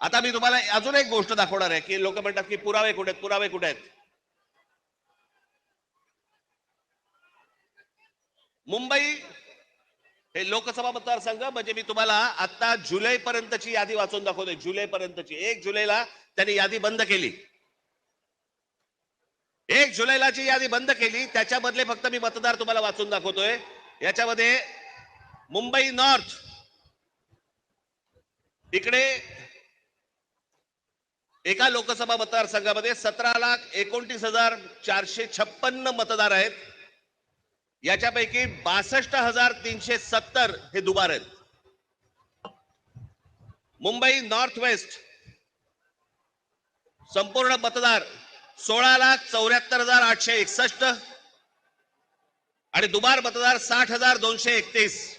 आता मी तुम्हाला अजून एक गोष्ट दाखवणार आहे की लोक म्हणतात की पुरावे कुठे आहेत, पुरावे कुठे आहेत. मुंबई हे लोकसभा मतदारसंघ म्हणजे मी तुम्हाला आता जुलै पर्यंतची यादी वाचून दाखवतोय. जुलै पर्यंतची. 1 जुलैला त्यांनी यादी बंद केली. 1 जुलैला जी यादी बंद केली त्याच्यामधले फक्त मी मतदार तुम्हाला वाचून दाखवतोय. याच्यामध्ये मुंबई नॉर्थ इकडे एका लोकसभा मतदारसंघामध्ये 17,29,456 मतदार आहेत. याच्यापैकी 62,370 हे दुबार आहेत. मुंबई नॉर्थ वेस्ट संपूर्ण मतदार 16,74,861 आणि दुबार मतदार 60,231.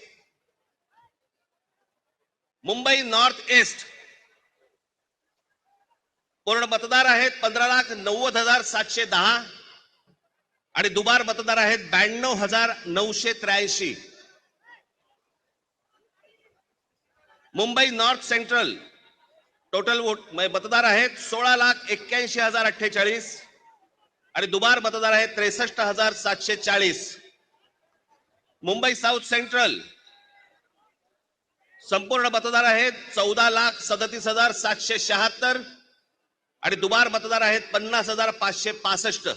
मुंबई नॉर्थ ईस्ट पूर्ण मतदार आहेत 15,90,710 आणि दुबार मतदार आहेत 92,983. Mumbai north central total vote मतदार आहेत 16,81,048 आणि दुबार मतदार आहेत 63,740. मुंबई साऊथ सेंट्रल संपूर्ण मतदार आहेत 14,37,776 आणि दुबार मतदार आहेत 50,565.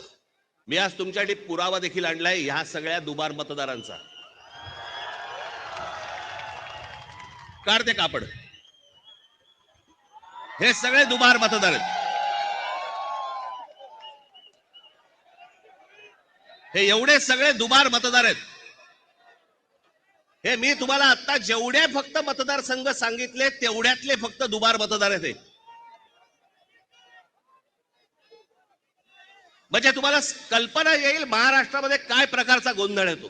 मी आज तुमच्यासाठी पुरावा देखील आणलाय ह्या सगळ्या दुबार मतदारांचा. काढते कापड. हे सगळे दुबार मतदार आहेत. हे एवढे सगळे दुबार मतदार आहेत. हे मी तुम्हाला आता जेवढे फक्त मतदारसंघ सांगितले तेवढ्यातले फक्त दुबार मतदार आहेत. म्हणजे तुम्हाला कल्पना येईल महाराष्ट्रामध्ये काय प्रकारचा गोंधळ येतो.